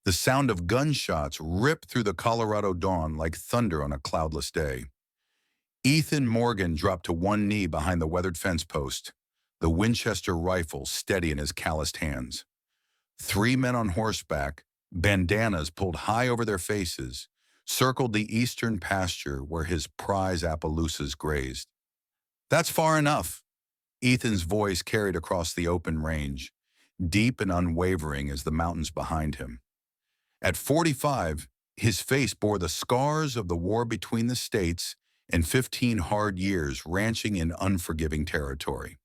The sound of gunshots ripped through the Colorado dawn like thunder on a cloudless day. Ethan Morgan dropped to one knee behind the weathered fence post, the Winchester rifle steady in his calloused hands. Three men on horseback, bandanas pulled high over their faces, circled the eastern pasture where his prize Appaloosas grazed. "That's far enough," Ethan's voice carried across the open range, deep and unwavering as the mountains behind him. At 45, his face bore the scars of the war between the states and 15 hard years ranching in unforgiving territory.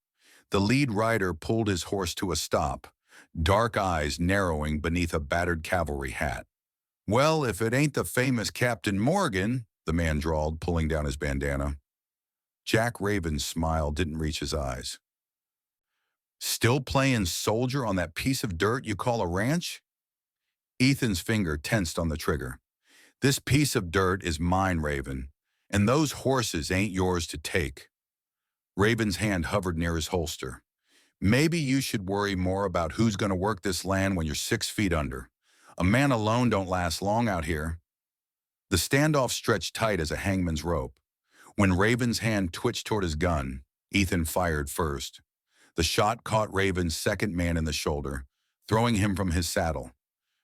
The lead rider pulled his horse to a stop, dark eyes narrowing beneath a battered cavalry hat. "Well, if it ain't the famous Captain Morgan," the man drawled, pulling down his bandana. Jack Raven's smile didn't reach his eyes. "Still playing soldier on that piece of dirt you call a ranch?" Ethan's finger tensed on the trigger. "This piece of dirt is mine, Raven, and those horses ain't yours to take." Raven's hand hovered near his holster. "Maybe you should worry more about who's going to work this land when you're 6 feet under. A man alone don't last long out here." The standoff stretched tight as a hangman's rope. When Raven's hand twitched toward his gun, Ethan fired first. The shot caught Raven's second man in the shoulder, throwing him from his saddle.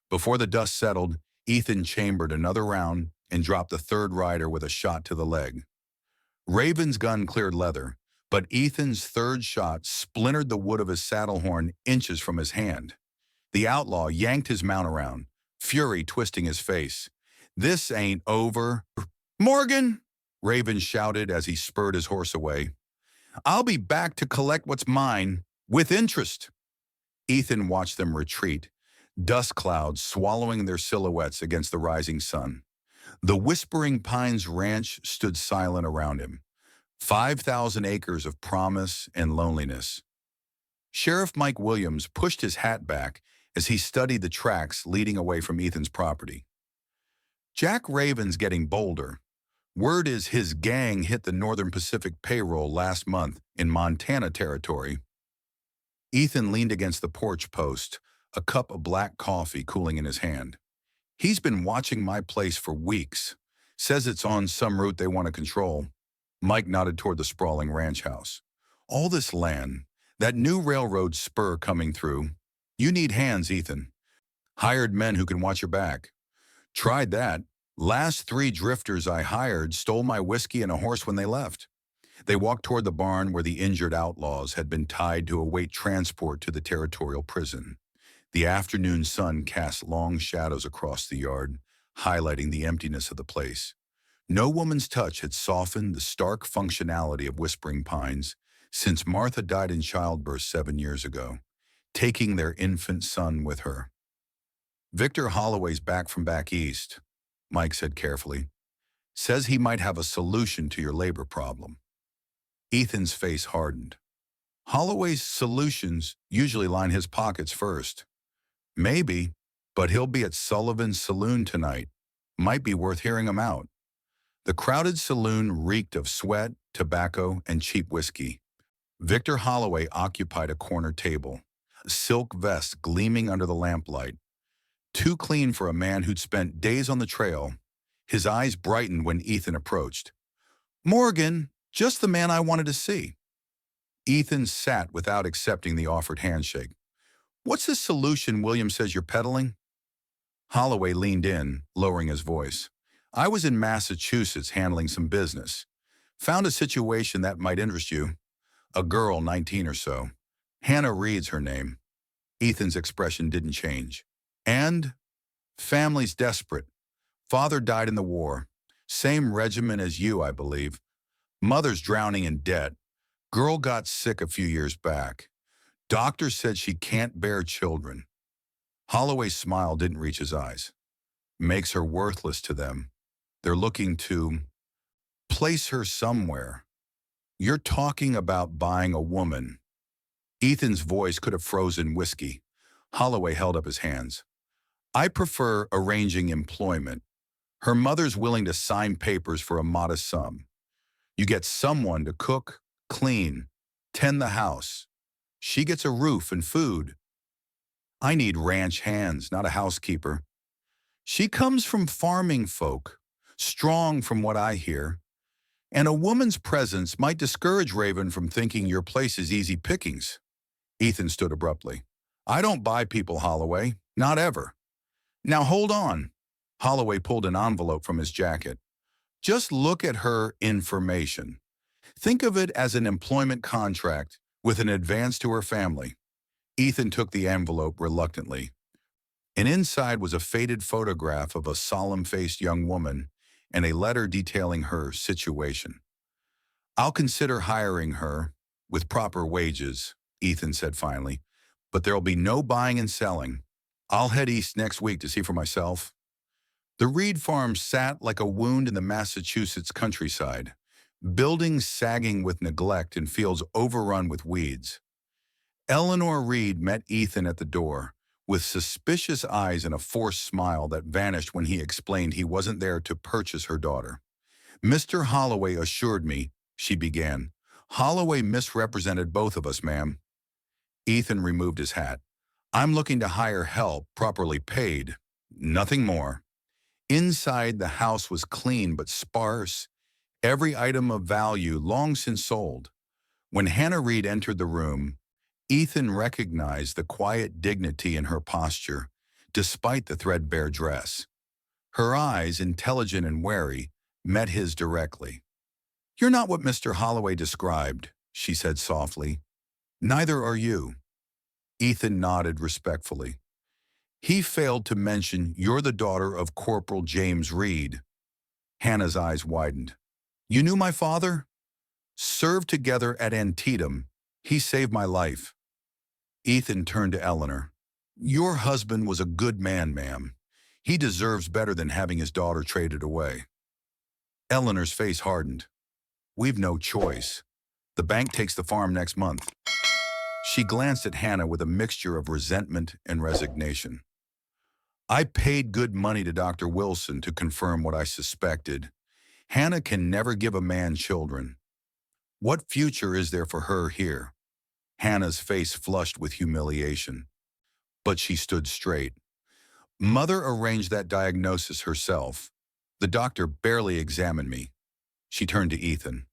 Before the dust settled, Ethan chambered another round and dropped the third rider with a shot to the leg. Raven's gun cleared leather, but Ethan's third shot splintered the wood of his saddle horn inches from his hand. The outlaw yanked his mount around, fury twisting his face. "This ain't over." "Morgan!" Raven shouted as he spurred his horse away. "I'll be back to collect what's mine, with interest." Ethan watched them retreat, dust clouds swallowing their silhouettes against the rising sun. The Whispering Pines Ranch stood silent around him. 5,000 acres of promise and loneliness. Sheriff Mike Williams pushed his hat back as he studied the tracks leading away from Ethan's property. "Jack Raven's getting bolder. Word is his gang hit the Northern Pacific payroll last month in Montana territory." Ethan leaned against the porch post, a cup of black coffee cooling in his hand. "He's been watching my place for weeks. Says it's on some route they want to control." Mike nodded toward the sprawling ranch house. "All this land, that new railroad spur coming through. You need hands, Ethan. Hired men who can watch your back." "Tried that. Last 3 drifters I hired stole my whiskey and a horse when they left." They walked toward the barn where the injured outlaws had been tied to await transport to the territorial prison. The afternoon sun cast long shadows across the yard, highlighting the emptiness of the place. No woman's touch had softened the stark functionality of Whispering Pines since Martha died in childbirth 7 years ago, taking their infant son with her. "Victor Holloway's back from back east," Mike said carefully. "Says he might have a solution to your labor problem." Ethan's face hardened. Holloway's solutions usually line his pockets first. "Maybe, but he'll be at Sullivan's saloon tonight. Might be worth hearing him out." The crowded saloon reeked of sweat, tobacco, and cheap whiskey. Victor Holloway occupied a corner table, a silk vest gleaming under the lamplight. Too clean for a man who'd spent days on the trail, his eyes brightened when Ethan approached. "Morgan, just the man I wanted to see." Ethan sat without accepting the offered handshake. "What's this solution William says you're peddling?" Holloway leaned in, lowering his voice. "I was in Massachusetts handling some business. Found a situation that might interest you. A girl, 19 or so. Hannah Reed's her name." Ethan's expression didn't change. "And? Family's desperate. Father died in the war. Same regiment as you, I believe. Mother's drowning in debt. Girl got sick a few years back. Doctor said she can't bear children." Holloway's smile didn't reach his eyes. "Makes her worthless to them. They're looking to place her somewhere. You're talking about buying a woman." Ethan's voice could have frozen whiskey. Holloway held up his hands. "I prefer arranging employment. Her mother's willing to sign papers for a modest sum. You get someone to cook, clean, tend the house. She gets a roof and food. I need ranch hands, not a housekeeper." She comes from farming folk, strong from what I hear, and a woman's presence might discourage Raven from thinking your place is easy pickings. Ethan stood abruptly. I don't buy people, Holloway. Not ever. Now hold on. Holloway pulled an envelope from his jacket. Just look at her information. Think of it as an employment contract with an advance to her family. Ethan took the envelope reluctantly. And inside was a faded photograph of a solemn-faced young woman and a letter detailing her situation. I'll consider hiring her with proper wages, Ethan said finally, but there'll be no buying and selling. I'll head east next week to see for myself. The Reed farm sat like a wound in the Massachusetts countryside, buildings sagging with neglect and fields overrun with weeds. Eleanor Reed met Ethan at the door, with suspicious eyes and a forced smile that vanished when he explained he wasn't there to purchase her daughter. Mr. Holloway assured me, she began. Holloway misrepresented both of us, ma'am. Ethan removed his hat. I'm looking to hire help, properly paid. Nothing more. Inside, the house was clean but sparse, every item of value long since sold. When Hannah Reed entered the room, Ethan recognized the quiet dignity in her posture, despite the threadbare dress. Her eyes, intelligent and wary, met his directly. You're not what Mr. Holloway described, she said softly. Neither are you. Ethan nodded respectfully. He failed to mention you're the daughter of Corporal James Reed. Hannah's eyes widened. You knew my father? Served together at Antietam. He saved my life. Ethan turned to Eleanor. Your husband was a good man, ma'am. He deserves better than having his daughter traded away. Eleanor's face hardened. We've no choice. The bank takes the farm next month. She glanced at Hannah with a mixture of resentment and resignation. I paid good money to Dr. Wilson to confirm what I suspected. Hannah can never give a man children. What future is there for her here? Hannah's face flushed with humiliation. But she stood straight. Mother arranged that diagnosis herself. The doctor barely examined me. She turned to Ethan.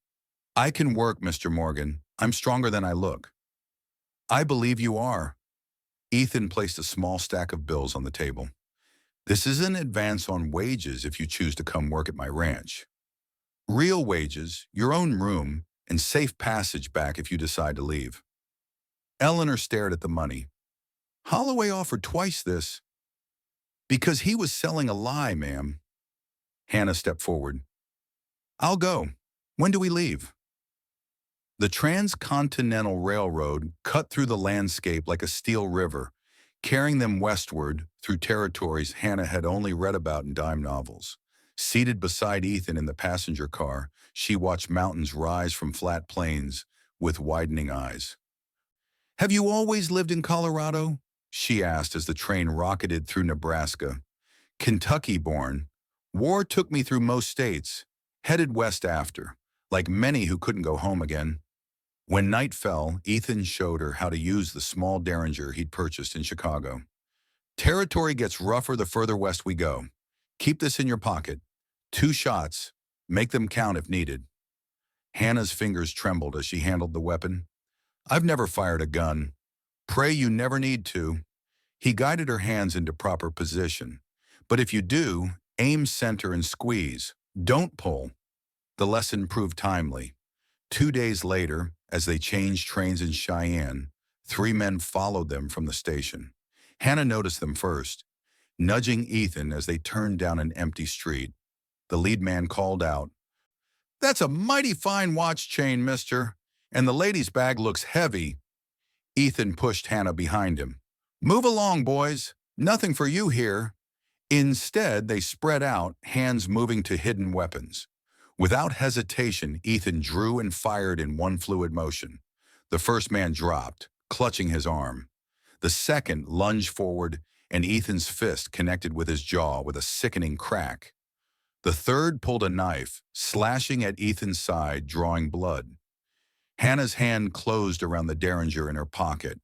I can work, Mr. Morgan. I'm stronger than I look. I believe you are. Ethan placed a small stack of bills on the table. This is an advance on wages if you choose to come work at my ranch. Real wages, your own room, and safe passage back if you decide to leave. Eleanor stared at the money. Holloway offered twice this. Because he was selling a lie, ma'am. Hannah stepped forward. I'll go. When do we leave? The Transcontinental Railroad cut through the landscape like a steel river, carrying them westward through territories Hannah had only read about in dime novels. Seated beside Ethan in the passenger car, she watched mountains rise from flat plains with widening eyes. Have you always lived in Colorado? She asked as the train rocketed through Nebraska. Kentucky-born. War took me through most states. Headed west after, like many who couldn't go home again. When night fell, Ethan showed her how to use the small Derringer he'd purchased in Chicago. Territory gets rougher the further west we go. Keep this in your pocket. 2 shots. Make them count if needed. Hannah's fingers trembled as she handled the weapon. I've never fired a gun. Pray you never need to. He guided her hands into proper position. But if you do, aim center and squeeze. Don't pull. The lesson proved timely. 2 days later, as they changed trains in Cheyenne, 3 men followed them from the station. Hannah noticed them first, nudging Ethan as they turned down an empty street. The lead man called out, That's a mighty fine watch chain, mister, and the lady's bag looks heavy. Ethan pushed Hannah behind him. Move along, boys. Nothing for you here. Instead, they spread out, hands moving to hidden weapons. Without hesitation, Ethan drew and fired in one fluid motion. The first man dropped, clutching his arm. The second lunged forward, and Ethan's fist connected with his jaw with a sickening crack. The third pulled a knife, slashing at Ethan's side, drawing blood. Hannah's hand closed around the Derringer in her pocket.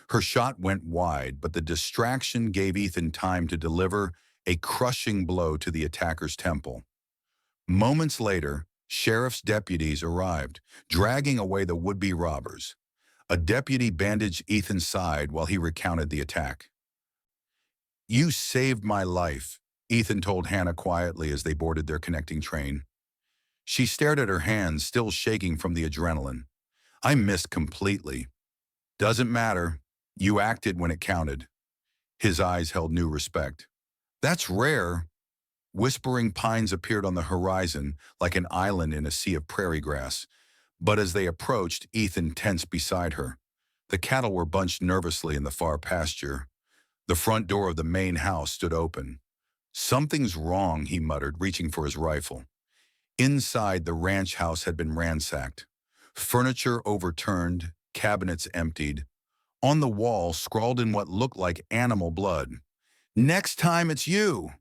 Her shot went wide, but the distraction gave Ethan time to deliver a crushing blow to the attacker's temple. Moments later, sheriff's deputies arrived, dragging away the would-be robbers. A deputy bandaged Ethan's side while he recounted the attack. "You saved my life," Ethan told Hannah quietly as they boarded their connecting train. She stared at her hands, still shaking from the adrenaline. "I missed completely." "Doesn't matter. You acted when it counted." His eyes held new respect. "That's rare." Whispering pines appeared on the horizon like an island in a sea of prairie grass. But as they approached, Ethan tensed beside her. The cattle were bunched nervously in the far pasture. The front door of the main house stood open. "Something's wrong," he muttered, reaching for his rifle. Inside, the ranch house had been ransacked. Furniture overturned, cabinets emptied. On the wall, scrawled in what looked like animal blood, "Next time it's you."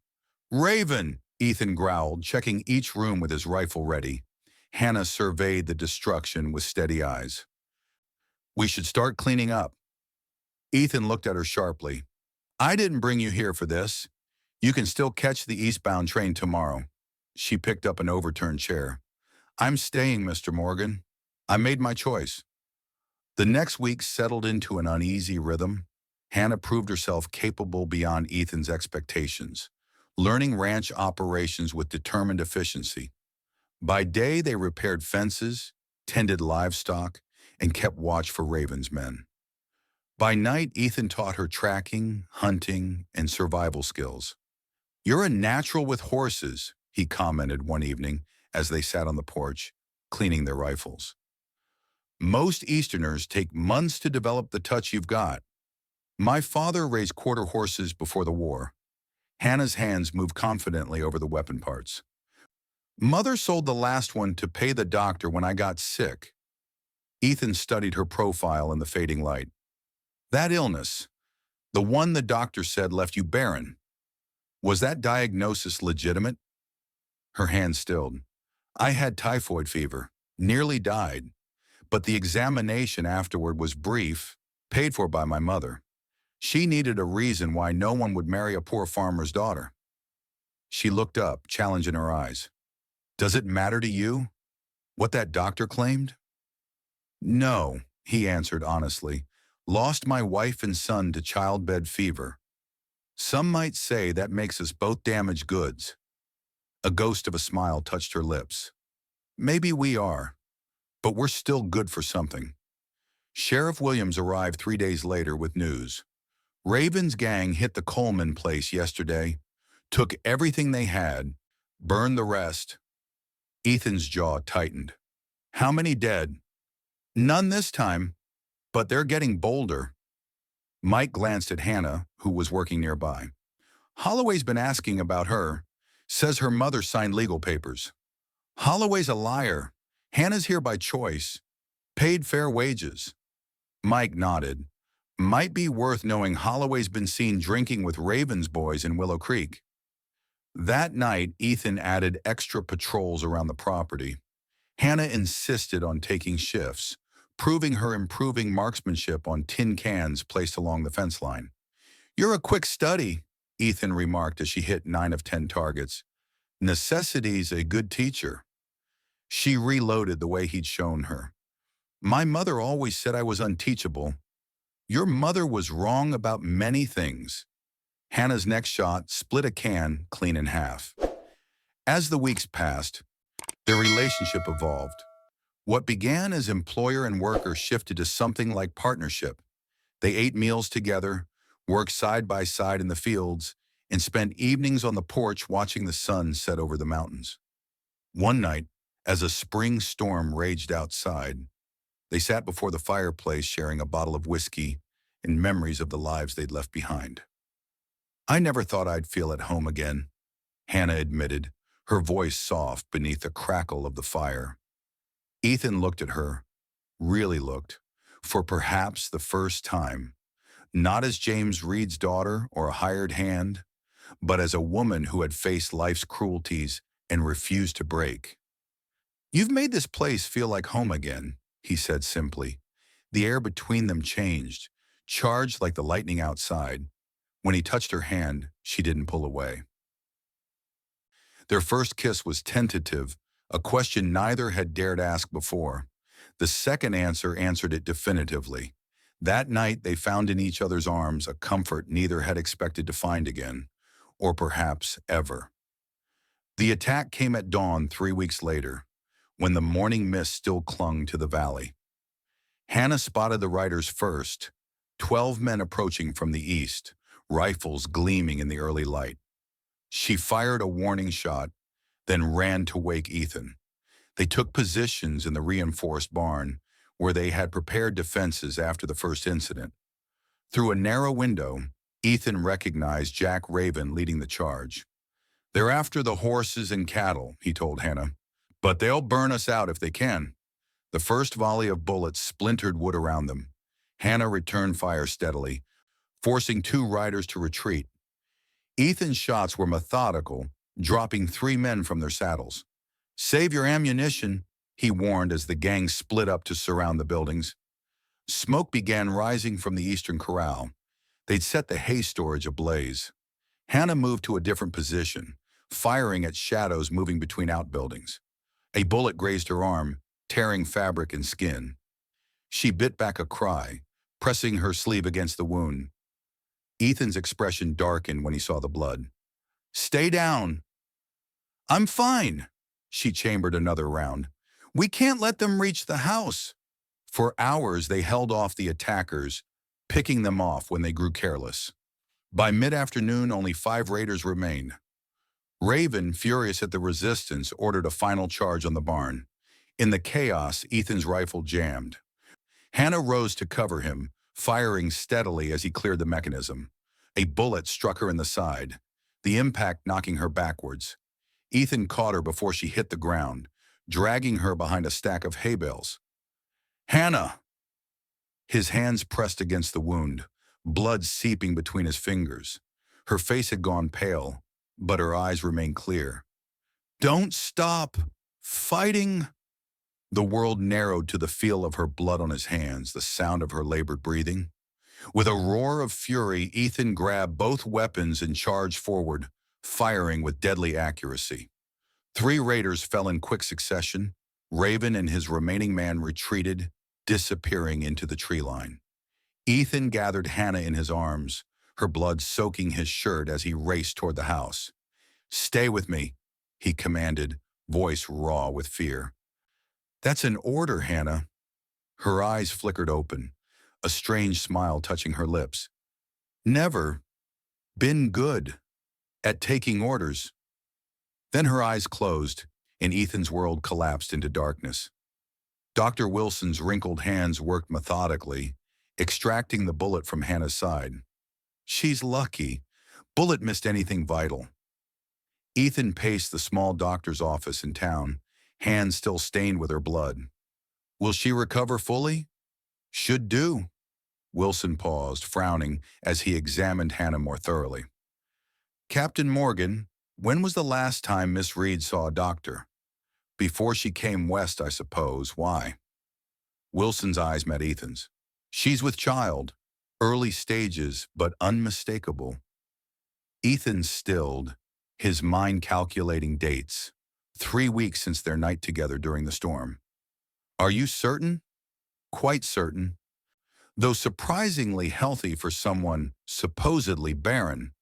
"Raven," Ethan growled, checking each room with his rifle ready. Hannah surveyed the destruction with steady eyes. "We should start cleaning up." Ethan looked at her sharply. "I didn't bring you here for this. You can still catch the eastbound train tomorrow." She picked up an overturned chair. "I'm staying, Mr. Morgan. I made my choice." The next week settled into an uneasy rhythm. Hannah proved herself capable beyond Ethan's expectations, learning ranch operations with determined efficiency. By day, they repaired fences, tended livestock, and kept watch for Raven's men. By night, Ethan taught her tracking, hunting, and survival skills. "You're a natural with horses," he commented one evening as they sat on the porch, cleaning their rifles. "Most Easterners take months to develop the touch you've got. My father raised quarter horses before the war." Hannah's hands moved confidently over the weapon parts. "Mother sold the last one to pay the doctor when I got sick." Ethan studied her profile in the fading light. "That illness, the one the doctor said left you barren, was that diagnosis legitimate?" Her hand stilled. "I had typhoid fever, nearly died, but the examination afterward was brief, paid for by my mother. She needed a reason why no one would marry a poor farmer's daughter." She looked up, challenge in her eyes. "Does it matter to you what that doctor claimed?" "No," he answered honestly. "Lost my wife and son to childbed fever. Some might say that makes us both damaged goods." A ghost of a smile touched her lips. "Maybe we are, but we're still good for something." Sheriff Williams arrived 3 days later with news. "Raven's gang hit the Coleman place yesterday, took everything they had, burned the rest." Ethan's jaw tightened. "How many dead?" "None this time, but they're getting bolder." Mike glanced at Hannah, who was working nearby. "Holloway's been asking about her. Says her mother signed legal papers." "Holloway's a liar. Hannah's here by choice. Paid fair wages." Mike nodded. "Might be worth knowing Holloway's been seen drinking with Raven's boys in Willow Creek." That night, Ethan added extra patrols around the property. Hannah insisted on taking shifts, proving her improving marksmanship on tin cans placed along the fence line. "You're a quick study," Ethan remarked as she hit 9 of 10 targets. "Necessity's a good teacher." She reloaded the way he'd shown her. "My mother always said I was unteachable." "Your mother was wrong about many things." Hannah's next shot split a can clean in half. As the weeks passed, their relationship evolved. What began as employer and worker shifted to something like partnership. They ate meals together, worked side by side in the fields, and spent evenings on the porch watching the sun set over the mountains. One night, as a spring storm raged outside, they sat before the fireplace sharing a bottle of whiskey and memories of the lives they'd left behind. "I never thought I'd feel at home again," Hannah admitted, her voice soft beneath the crackle of the fire. Ethan looked at her, really looked, for perhaps the first time, not as James Reed's daughter or a hired hand, but as a woman who had faced life's cruelties and refused to break. "You've made this place feel like home again," he said simply. The air between them changed, charged like the lightning outside. When he touched her hand, she didn't pull away. Their first kiss was tentative, a question neither had dared ask before. The second answer answered it definitively. That night they found in each other's arms a comfort neither had expected to find again, or perhaps ever. The attack came at dawn 3 weeks later, when the morning mist still clung to the valley. Hannah spotted the riders first, 12 men approaching from the east, rifles gleaming in the early light. She fired a warning shot, then ran to wake Ethan. They took positions in the reinforced barn, where they had prepared defenses after the first incident. Through a narrow window, Ethan recognized Jack Raven leading the charge. "They're after the horses and cattle," he told Hannah, "but they'll burn us out if they can." The first volley of bullets splintered wood around them. Hannah returned fire steadily, forcing 2 riders to retreat. Ethan's shots were methodical, dropping 3 men from their saddles. "Save your ammunition," he warned as the gang split up to surround the buildings. Smoke began rising from the eastern corral. They'd set the hay storage ablaze. Hannah moved to a different position, firing at shadows moving between outbuildings. A bullet grazed her arm, tearing fabric and skin. She bit back a cry, pressing her sleeve against the wound. Ethan's expression darkened when he saw the blood. "Stay down." "I'm fine." She chambered another round. "We can't let them reach the house." For hours they held off the attackers, picking them off when they grew careless. By mid-afternoon, only 5 raiders remained. Raven, furious at the resistance, ordered a final charge on the barn. In the chaos, Ethan's rifle jammed. Hannah rose to cover him, firing steadily as he cleared the mechanism. A bullet struck her in the side, the impact knocking her backwards. Ethan caught her before she hit the ground, dragging her behind a stack of hay bales. "Hannah!" His hands pressed against the wound, blood seeping between his fingers. Her face had gone pale, but her eyes remained clear. "Don't stop fighting." The world narrowed to the feel of her blood on his hands, the sound of her labored breathing. With a roar of fury, Ethan grabbed both weapons and charged forward, firing with deadly accuracy. 3 raiders fell in quick succession. Raven and his remaining man retreated, disappearing into the tree line. Ethan gathered Hannah in his arms, her blood soaking his shirt as he raced toward the house. "Stay with me," he commanded, voice raw with fear. "That's an order, Hannah." Her eyes flickered open, a strange smile touching her lips. "Never been good at taking orders." Then her eyes closed, and Ethan's world collapsed into darkness. Dr. Wilson's wrinkled hands worked methodically, extracting the bullet from Hannah's side. "She's lucky. Bullet missed anything vital." Ethan paced the small doctor's office in town, hands still stained with her blood. "Will she recover fully?" "Should do." Wilson paused, frowning as he examined Hannah more thoroughly. "Captain Morgan, when was the last time Miss Reed saw a doctor?" "Before she came west, I suppose. Why?" Wilson's eyes met Ethan's. "She's with child. Early stages, but unmistakable." Ethan stilled, his mind calculating dates. 3 weeks since their night together during the storm. "Are you certain?" "Quite certain." Though surprisingly healthy for someone supposedly barren,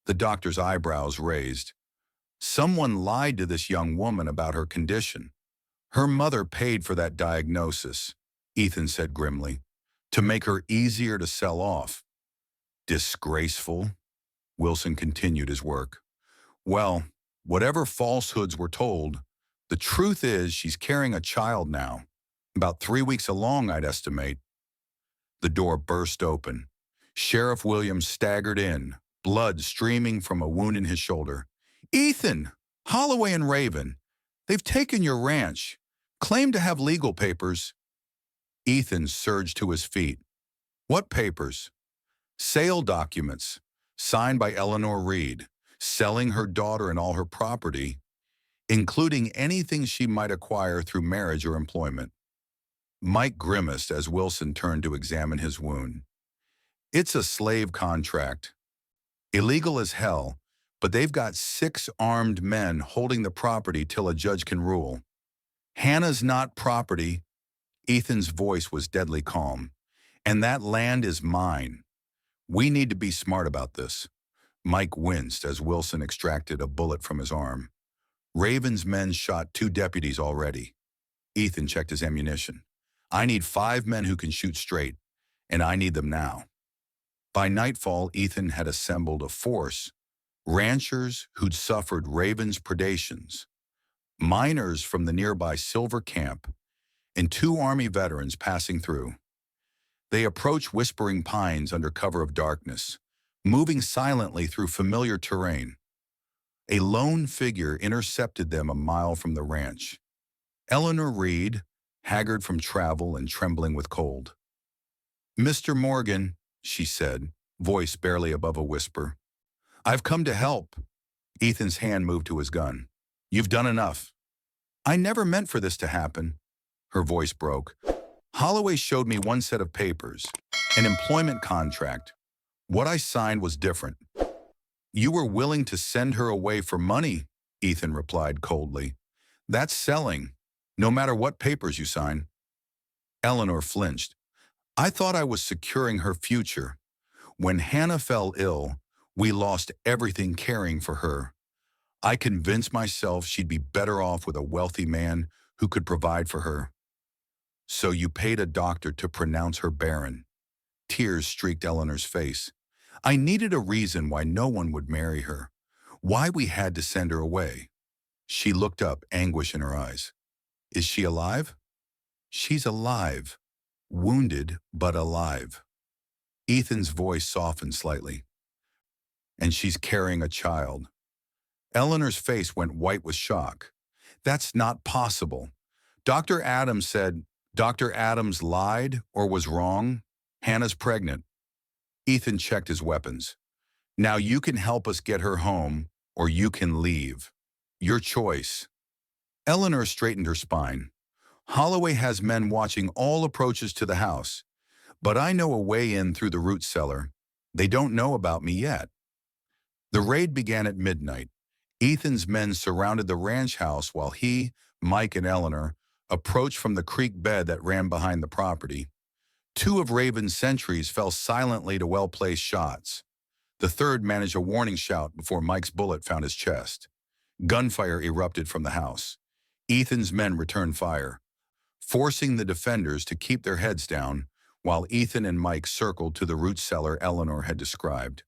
the doctor's eyebrows raised. "Someone lied to this young woman about her condition. Her mother paid for that diagnosis," Ethan said grimly, "to make her easier to sell off." "Disgraceful," Wilson continued his work. "Well, whatever falsehoods were told, the truth is she's carrying a child now. About 3 weeks along, I'd estimate." The door burst open. Sheriff Williams staggered in, blood streaming from a wound in his shoulder. "Ethan! Holloway and Raven! They've taken your ranch. Claim to have legal papers." Ethan surged to his feet. "What papers?" "Sale documents, signed by Eleanor Reed, selling her daughter and all her property, including anything she might acquire through marriage or employment." Mike grimaced as Wilson turned to examine his wound. "It's a slave contract. Illegal as hell, but they've got 6 armed men holding the property till a judge can rule. Hannah's not property. Ethan's voice was deadly calm. And that land is mine. We need to be smart about this. Mike winced as Wilson extracted a bullet from his arm. Raven's men shot 2 deputies already. Ethan checked his ammunition. I need 5 men who can shoot straight, and I need them now. By nightfall, Ethan had assembled a force, ranchers who'd suffered Raven's predations, miners from the nearby Silver Camp, and 2 Army veterans passing through. They approached Whispering Pines under cover of darkness, moving silently through familiar terrain. A lone figure intercepted them a mile from the ranch. Eleanor Reed, haggard from travel and trembling with cold. "Mr. Morgan," she said, voice barely above a whisper. "I've come to help." Ethan's hand moved to his gun. "You've done enough." "I never meant for this to happen." Her voice broke. "Holloway showed me one set of papers, an employment contract. What I signed was different." "You were willing to send her away for money," Ethan replied coldly. "That's selling, no matter what papers you sign." Eleanor flinched. "I thought I was securing her future. When Hannah fell ill, we lost everything caring for her. I convinced myself she'd be better off with a wealthy man who could provide for her." "So you paid a doctor to pronounce her barren." Tears streaked Eleanor's face. "I needed a reason why no one would marry her, why we had to send her away." She looked up, anguish in her eyes. "Is she alive?" "She's alive. Wounded, but alive." Ethan's voice softened slightly. "And she's carrying a child." Eleanor's face went white with shock. "That's not possible. Dr. Adams said." "Dr. Adams lied or was wrong. Hannah's pregnant." Ethan checked his weapons. "Now you can help us get her home, or you can leave. Your choice." Eleanor straightened her spine. "Holloway has men watching all approaches to the house, but I know a way in through the root cellar. They don't know about me yet." The raid began at midnight. Ethan's men surrounded the ranch house while he, Mike, and Eleanor approached from the creek bed that ran behind the property. 2 of Raven's sentries fell silently to well-placed shots. The third managed a warning shout before Mike's bullet found his chest. Gunfire erupted from the house. Ethan's men returned fire, forcing the defenders to keep their heads down while Ethan and Mike circled to the root cellar Eleanor had described.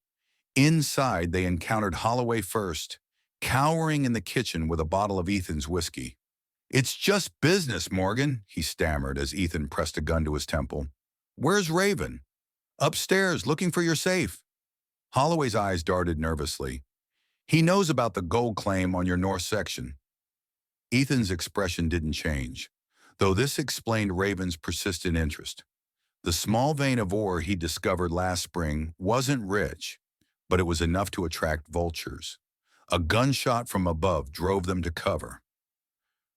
Inside, they encountered Holloway first, cowering in the kitchen with a bottle of Ethan's whiskey. "It's just business, Morgan," he stammered as Ethan pressed a gun to his temple. "Where's Raven?" "Upstairs, looking for your safe." Holloway's eyes darted nervously. "He knows about the gold claim on your north section." Ethan's expression didn't change, though this explained Raven's persistent interest. The small vein of ore he discovered last spring wasn't rich, but it was enough to attract vultures. A gunshot from above drove them to cover.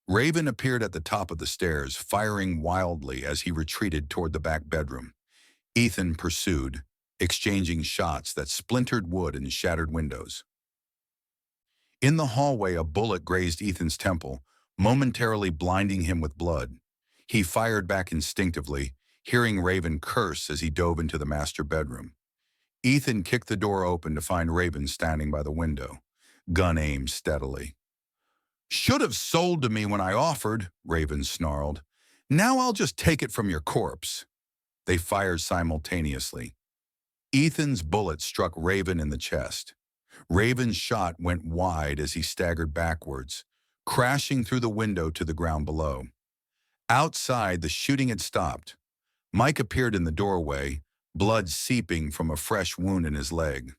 Raven appeared at the top of the stairs, firing wildly as he retreated toward the back bedroom. Ethan pursued, exchanging shots that splintered wood and shattered windows. In the hallway, a bullet grazed Ethan's temple, momentarily blinding him with blood. He fired back instinctively, hearing Raven curse as he dove into the master bedroom. Ethan kicked the door open to find Raven standing by the window, gun aimed steadily. "Should have sold to me when I offered," Raven snarled. "Now I'll just take it from your corpse." They fired simultaneously. Ethan's bullet struck Raven in the chest. Raven's shot went wide as he staggered backwards, crashing through the window to the ground below. Outside, the shooting had stopped. Mike appeared in the doorway, blood seeping from a fresh wound in his leg.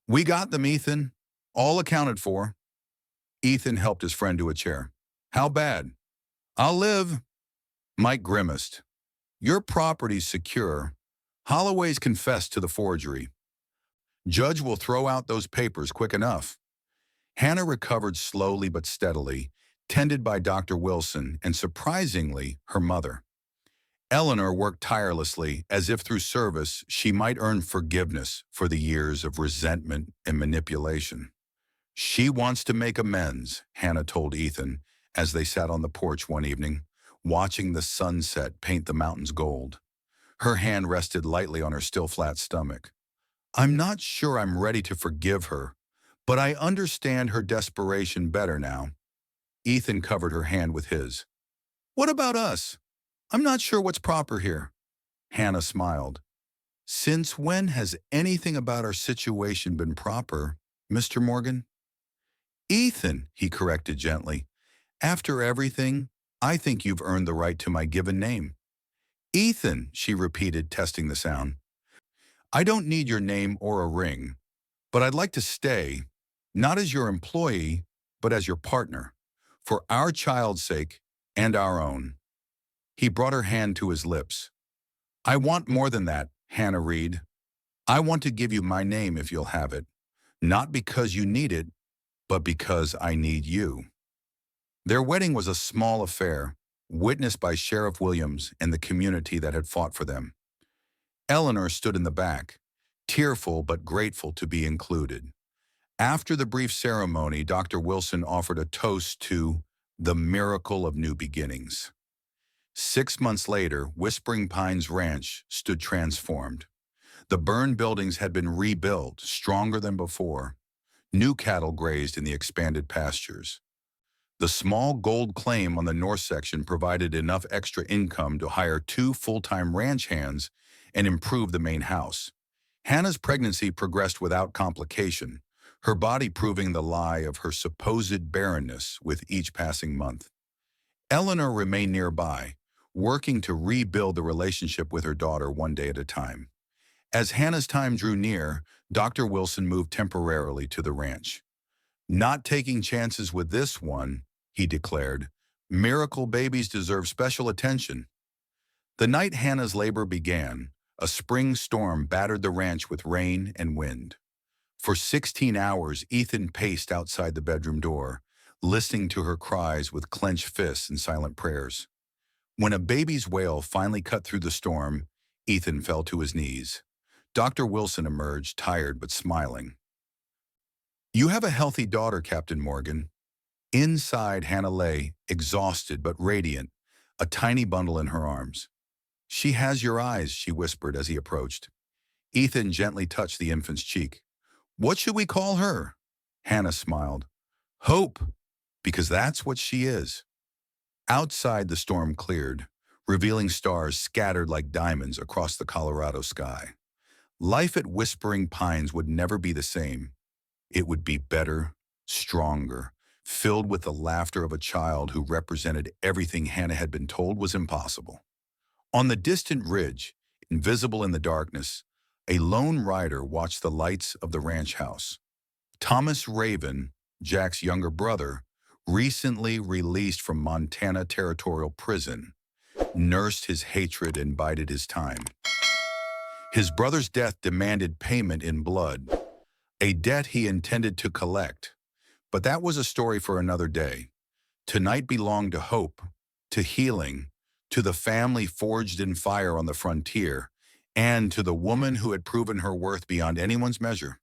"We got them, Ethan. All accounted for." Ethan helped his friend to a chair. "How bad?" "I'll live." Mike grimaced. "Your property's secure. Holloway's confessed to the forgery. Judge will throw out those papers quick enough." Hannah recovered slowly but steadily, tended by Dr. Wilson and, surprisingly, her mother. Eleanor worked tirelessly, as if through service she might earn forgiveness for the years of resentment and manipulation. She wants to make amends, Hannah told Ethan as they sat on the porch one evening, watching the sunset paint the mountains gold. Her hand rested lightly on her still flat stomach. I'm not sure I'm ready to forgive her, but I understand her desperation better now. Ethan covered her hand with his. What about us? I'm not sure what's proper here. Hannah smiled. Since when has anything about our situation been proper, Mr. Morgan? Ethan, he corrected gently. After everything, I think you've earned the right to my given name. Ethan, she repeated, testing the sound. I don't need your name or a ring, but I'd like to stay, not as your employee, but as your partner, for our child's sake and our own. He brought her hand to his lips. I want more than that, Hannah Reed. I want to give you my name if you'll have it, not because you need it, but because I need you. Their wedding was a small affair, witnessed by Sheriff Williams and the community that had fought for them. Eleanor stood in the back, tearful but grateful to be included. After the brief ceremony, Dr. Wilson offered a toast to the miracle of new beginnings. 6 months later, Whispering Pines Ranch stood transformed. The burned buildings had been rebuilt, stronger than before. New cattle grazed in the expanded pastures. The small gold claim on the north section provided enough extra income to hire 2 full-time ranch hands and improve the main house. Hannah's pregnancy progressed without complication, her body proving the lie of her supposed barrenness with each passing month. Eleanor remained nearby, working to rebuild the relationship with her daughter one day at a time. As Hannah's time drew near, Dr. Wilson moved temporarily to the ranch. Not taking chances with this one, he declared. Miracle babies deserve special attention. The night Hannah's labor began, a spring storm battered the ranch with rain and wind. For 16 hours, Ethan paced outside the bedroom door, listening to her cries with clenched fists and silent prayers. When a baby's wail finally cut through the storm, Ethan fell to his knees. Dr. Wilson emerged, tired but smiling. You have a healthy daughter, Captain Morgan. Inside, Hannah lay, exhausted but radiant, a tiny bundle in her arms. She has your eyes, she whispered as he approached. Ethan gently touched the infant's cheek. What should we call her? Hannah smiled. Hope, because that's what she is. Outside, the storm cleared, revealing stars scattered like diamonds across the Colorado sky. Life at Whispering Pines would never be the same. It would be better, stronger, filled with the laughter of a child who represented everything Hannah had been told was impossible. On the distant ridge, invisible in the darkness, a lone rider watched the lights of the ranch house. Thomas Raven, Jack's younger brother, recently released from Montana Territorial Prison, nursed his hatred and bided his time. His brother's death demanded payment in blood, a debt he intended to collect. But that was a story for another day. Tonight belonged to hope, to healing, to the family forged in fire on the frontier, and to the woman who had proven her worth beyond anyone's measure.